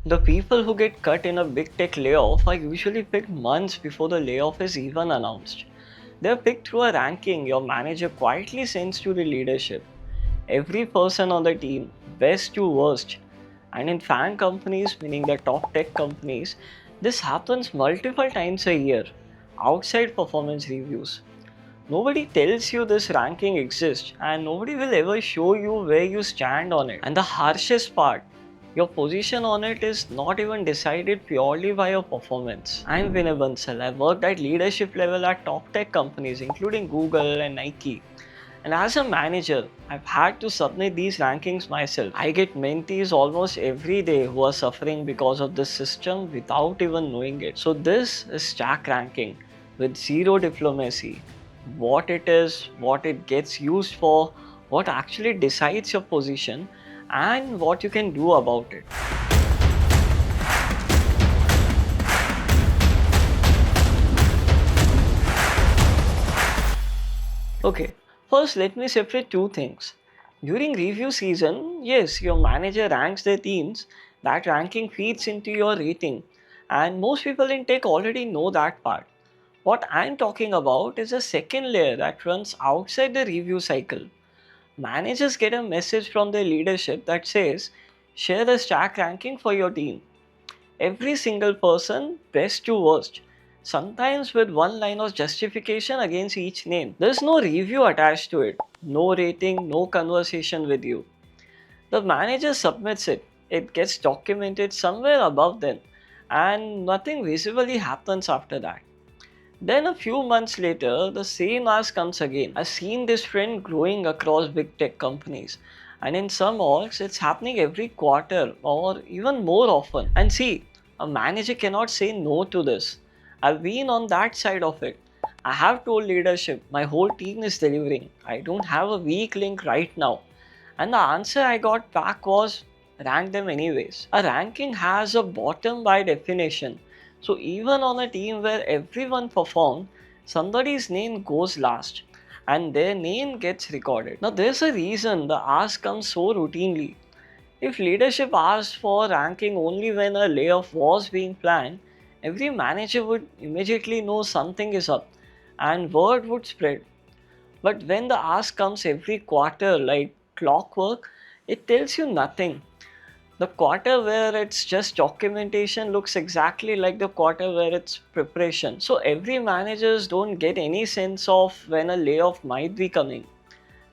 The people who get cut in a big tech layoff are usually picked months before the layoff is even announced. They're picked through a ranking your manager quietly sends to the leadership. Every person on the team, best to worst. And in FAANG companies, meaning the top tech companies, this happens multiple times a year, outside performance reviews. Nobody tells you this ranking exists, and nobody will ever show you where you stand on it. And the harshest part, your position on it is not even decided purely by your performance. I'm Vinay Bansal. I worked at leadership level at top tech companies including Google and Nike. And as a manager, I've had to submit these rankings myself. I get mentees almost every day who are suffering because of this system without even knowing it. So this is stack ranking with zero diplomacy. What it is, what it gets used for, what actually decides your position, and what you can do about it. Okay, first let me separate two things. During review season, yes, your manager ranks their teams, that ranking feeds into your rating, and most people in tech already know that part. What I'm talking about is a second layer that runs outside the review cycle. Managers get a message from their leadership that says, share the stack ranking for your team. Every single person, best to worst, sometimes with one line of justification against each name. There's no review attached to it, no rating, no conversation with you. The manager submits it, it gets documented somewhere above them, and nothing visibly happens after that. Then a few months later, the same ask comes again. I've seen this trend growing across big tech companies. And in some orgs, it's happening every quarter or even more often. And see, a manager cannot say no to this. I've been on that side of it. I have told leadership my whole team is delivering. I don't have a weak link right now. And the answer I got back was rank them anyways. A ranking has a bottom by definition. So even on a team where everyone performed, somebody's name goes last and their name gets recorded. Now there's a reason the ask comes so routinely. If leadership asked for ranking only when a layoff was being planned, every manager would immediately know something is up and word would spread. But when the ask comes every quarter like clockwork, it tells you nothing. The quarter where it's just documentation looks exactly like the quarter where it's preparation. So every managers don't get any sense of when a layoff might be coming.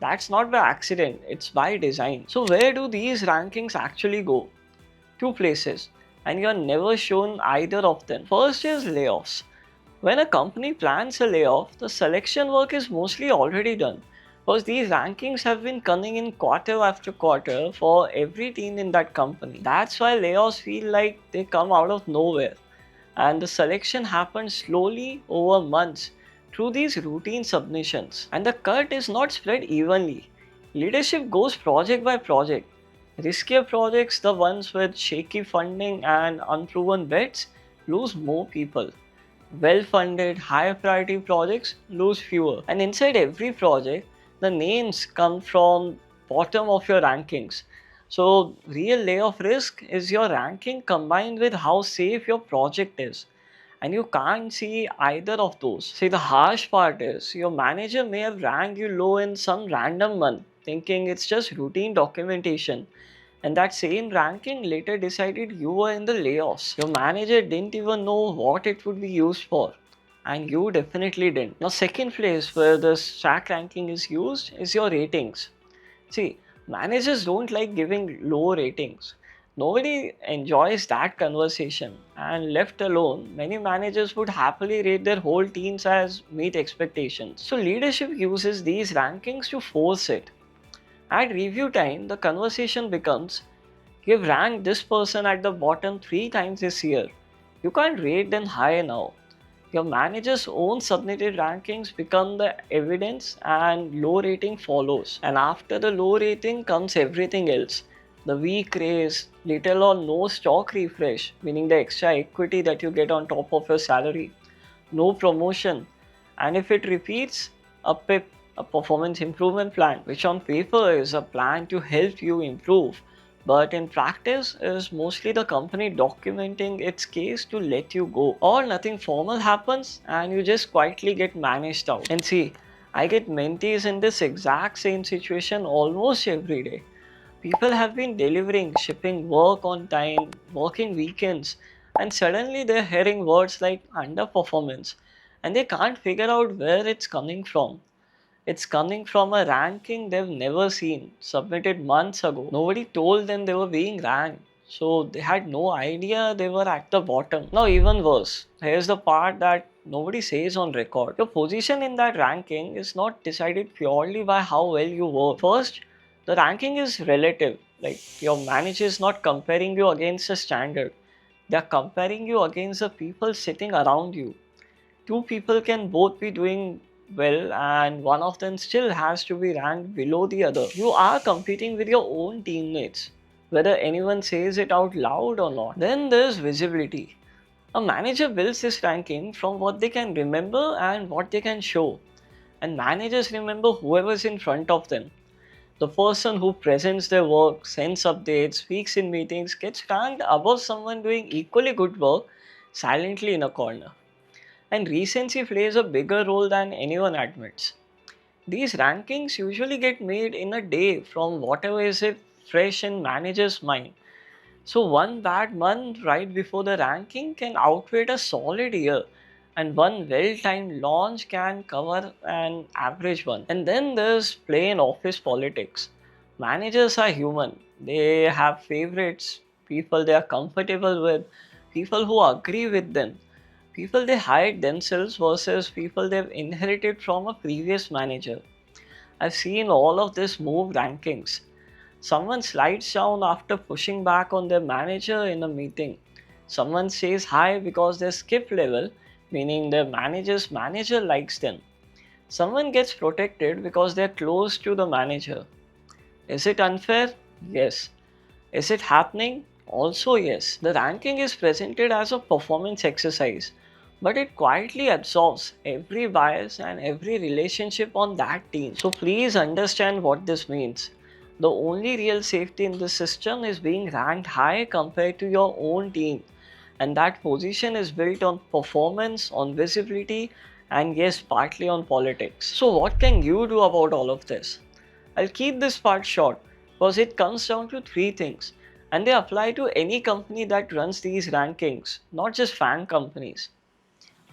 That's not by accident, it's by design. So where do these rankings actually go? Two places, and you're never shown either of them. First is layoffs. When a company plans a layoff, the selection work is mostly already done because these rankings have been coming in quarter after quarter for every team in that company. That's why layoffs feel like they come out of nowhere, and the selection happens slowly over months through these routine submissions. And the cut is not spread evenly. Leadership goes project by project. Riskier projects, the ones with shaky funding and unproven bets, lose more people. Well funded, high priority projects lose fewer. And inside every project, the names come from bottom of your rankings. So real layoff risk is your ranking combined with how safe your project is. And you can't see either of those. See, the harsh part is your manager may have ranked you low in some random month, thinking it's just routine documentation. And that same ranking later decided you were in the layoffs. Your manager didn't even know what it would be used for. And you definitely didn't. Now, second place where the stack ranking is used is your ratings. See, managers don't like giving low ratings. Nobody enjoys that conversation. And left alone, many managers would happily rate their whole teams as meet expectations. So leadership uses these rankings to force it. At review time, the conversation becomes, you've ranked this person at the bottom 3 times this year. You can't rate them higher now. Your manager's own submitted rankings become the evidence and low rating follows. And after the low rating comes everything else. The weak raise, little or no stock refresh, meaning the extra equity that you get on top of your salary, no promotion, and if it repeats, a PIP, a performance improvement plan, which on paper is a plan to help you improve, but in practice is mostly the company documenting its case to let you go, or nothing formal happens and you just quietly get managed out. And see, I get mentees in this exact same situation almost every day. People have been delivering, shipping work on time, working weekends, and suddenly they're hearing words like underperformance, and they can't figure out where it's coming from. It's coming from a ranking they've never seen, submitted months ago. Nobody told them they were being ranked, so they had no idea they were at the bottom. Now, even worse, here's the part that nobody says on record. Your position in that ranking is not decided purely by how well you work. First, the ranking is relative. Like, your manager is not comparing you against a standard, they are comparing you against the people sitting around you. Two people can both be doing well and one of them still has to be ranked below the other. You are competing with your own teammates, whether anyone says it out loud or not. Then there's visibility. A manager builds this ranking from what they can remember and what they can show. And managers remember whoever's in front of them. The person who presents their work, sends updates, speaks in meetings, gets ranked above someone doing equally good work silently in a corner. And recency plays a bigger role than anyone admits. These rankings usually get made in a day from whatever is it fresh in manager's mind. So one bad month right before the ranking can outweigh a solid year, and one well-timed launch can cover an average one. And then there's plain office politics. Managers are human. They have favorites, people they are comfortable with, people who agree with them, people they hired themselves versus people they've inherited from a previous manager. I've seen all of this move rankings. Someone slides down after pushing back on their manager in a meeting. Someone says hi because their skip level, meaning their manager's manager, likes them. Someone gets protected because they're close to the manager. Is it unfair? Yes. Is it happening? Also, yes. The ranking is presented as a performance exercise, but it quietly absorbs every bias and every relationship on that team. So, please understand what this means. The only real safety in this system is being ranked high compared to your own team, and that position is built on performance, on visibility, and yes, partly on politics. So, what can you do about all of this? I'll keep this part short because it comes down to three things, and they apply to any company that runs these rankings, not just FAANG companies.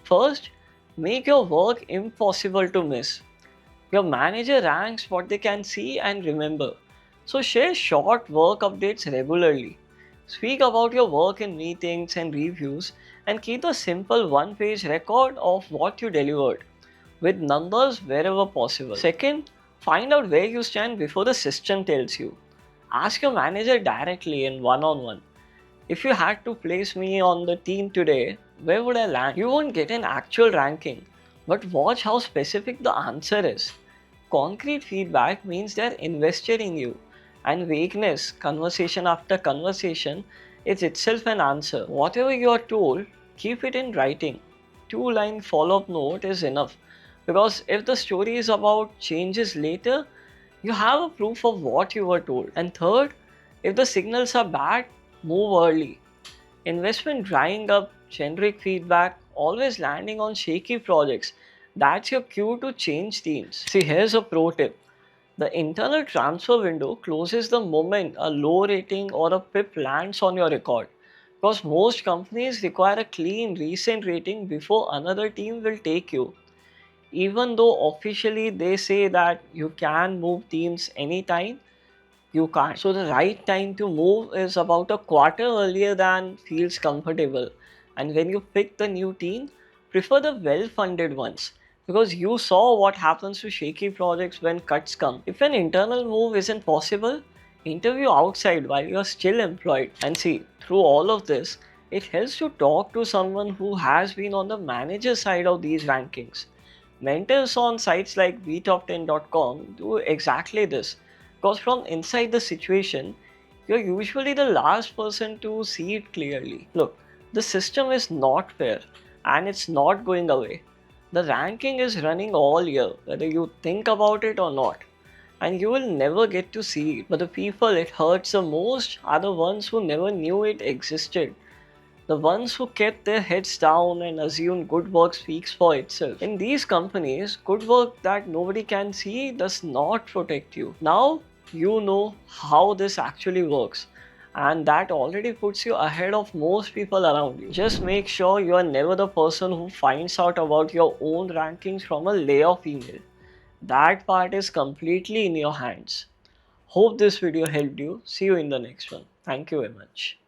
First, make your work impossible to miss. Your manager ranks what they can see and remember. So share short work updates regularly. Speak about your work in meetings and reviews and keep a simple one-page record of what you delivered with numbers wherever possible. Second, find out where you stand before the system tells you. Ask your manager directly in one-on-one. If you had to place me on the team today, where would I land? You won't get an actual ranking, but watch how specific the answer is. Concrete feedback means they're invested in you, and vagueness, conversation after conversation, is itself an answer. Whatever you are told, keep it in writing. Two-line follow-up note is enough, because if the story is about changes later, you have a proof of what you were told. And third, if the signals are bad, move early. Investment drying up, generic feedback, always landing on shaky projects. That's your cue to change teams. See, here's a pro tip. The internal transfer window closes the moment a low rating or a PIP lands on your record. Because most companies require a clean recent rating before another team will take you. Even though officially they say that you can move teams anytime, you can't. So the right time to move is about a quarter earlier than feels comfortable. And when you pick the new team, prefer the well-funded ones because you saw what happens to shaky projects when cuts come. If an internal move isn't possible, interview outside while you're still employed. And see, through all of this, it helps to talk to someone who has been on the manager side of these rankings. Mentors on sites like BeTopTen.com do exactly this because from inside the situation, you're usually the last person to see it clearly. Look, the system is not fair and it's not going away. The ranking is running all year, whether you think about it or not. and you will never get to see it. But the people it hurts the most are the ones who never knew it existed. The ones who kept their heads down and assumed good work speaks for itself. In these companies, good work that nobody can see does not protect you. Now you know how this actually works, and that already puts you ahead of most people around you. Just make sure you are never the person who finds out about your own rankings from a layoff email. That part is completely in your hands. Hope this video helped you. See you in the next one. Thank you very much.